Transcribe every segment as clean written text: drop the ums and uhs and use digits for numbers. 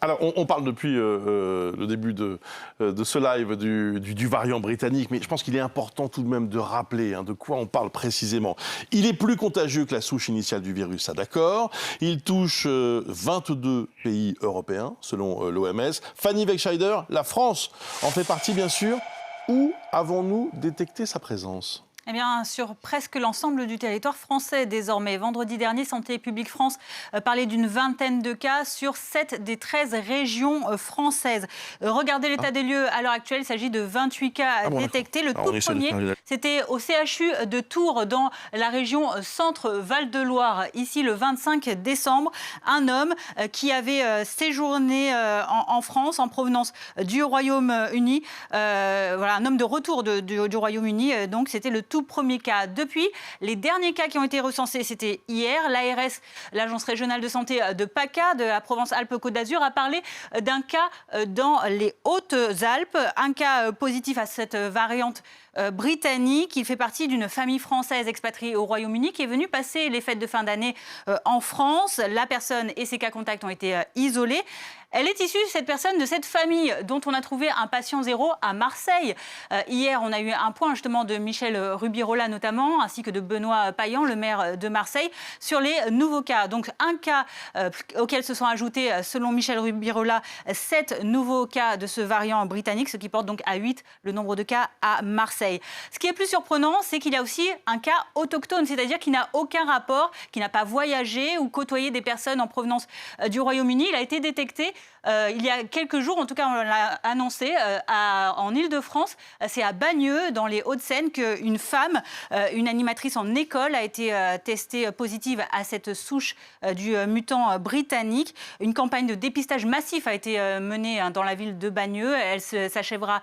Alors, on parle depuis le début de ce live du variant britannique, mais je pense qu'il est important tout de même de rappeler de quoi on parle précisément. Il est plus contagieux que la souche initiale du virus, ça d'accord. Il touche 22 pays européens, selon l'OMS. Fanny Wegscheider, la France en fait partie, bien sûr. Où avons-nous détecté sa présence ? Eh bien, sur presque l'ensemble du territoire français désormais. Vendredi dernier, Santé publique France parlait d'une vingtaine de cas sur 7 des 13 régions françaises. Regardez l'état des lieux à l'heure actuelle, il s'agit de 28 cas détectés. Le tout premier, c'était au CHU de Tours, dans la région Centre-Val-de-Loire. Ici, le 25 décembre, un homme qui avait séjourné en France en provenance du Royaume-Uni. Voilà, un homme de retour du Royaume-Uni. Donc, c'était le tout premier cas. Depuis, les derniers cas qui ont été recensés, c'était hier. L'ARS, l'Agence régionale de santé de PACA, de la Provence-Alpes-Côte d'Azur, a parlé d'un cas dans les Hautes-Alpes. Un cas positif à cette variante britannique. Il fait partie d'une famille française expatriée au Royaume-Uni qui est venue passer les fêtes de fin d'année en France. La personne et ses cas contacts ont été isolés. Elle est issue, cette personne, de cette famille dont on a trouvé un patient zéro à Marseille. Hier, on a eu un point justement de Michel Rubirola notamment, ainsi que de Benoît Payan, le maire de Marseille, sur les nouveaux cas. Donc un cas auquel se sont ajoutés, selon Michel Rubirola, 7 nouveaux cas de ce variant britannique, ce qui porte donc à 8 le nombre de cas à Marseille. Ce qui est plus surprenant, c'est qu'il y a aussi un cas autochtone, c'est-à-dire qu'il n'a aucun rapport, qui n'a pas voyagé ou côtoyé des personnes en provenance du Royaume-Uni. Il a été détecté il y a quelques jours, en tout cas on l'a annoncé, en Île-de-France. C'est à Bagneux, dans les Hauts-de-Seine, qu'une femme, une animatrice en école, a été testée positive à cette souche du mutant britannique. Une campagne de dépistage massif a été menée dans la ville de Bagneux. Elle s'achèvera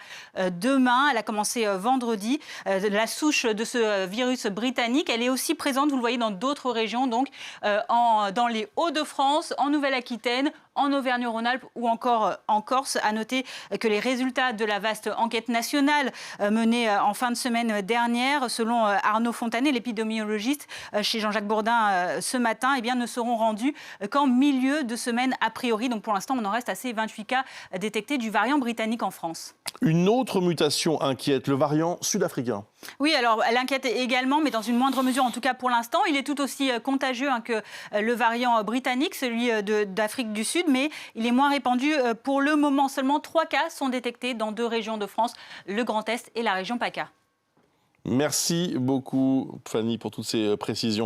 demain. Elle a commencé vendredi. La souche de ce virus britannique, elle est aussi présente, vous le voyez, dans d'autres régions, donc dans les Hauts-de-France, en Nouvelle-Aquitaine, en Auvergne-Rhône-Alpes ou encore en Corse. À noter que les résultats de la vaste enquête nationale menée en fin de semaine dernière, selon Arnaud Fontanet, l'épidémiologiste chez Jean-Jacques Bourdin ce matin, eh bien, ne seront rendus qu'en milieu de semaine a priori. Donc pour l'instant, on en reste à ces 28 cas détectés du variant britannique en France. Une autre mutation inquiète, le variant sud-africain. Oui, alors elle inquiète également, mais dans une moindre mesure, en tout cas pour l'instant. Il est tout aussi contagieux que le variant britannique, celui d'Afrique du Sud, mais il est moins répandu pour le moment. Seulement 3 cas sont détectés dans 2 régions de France, le Grand Est et la région PACA. Merci beaucoup, Fanny, pour toutes ces précisions.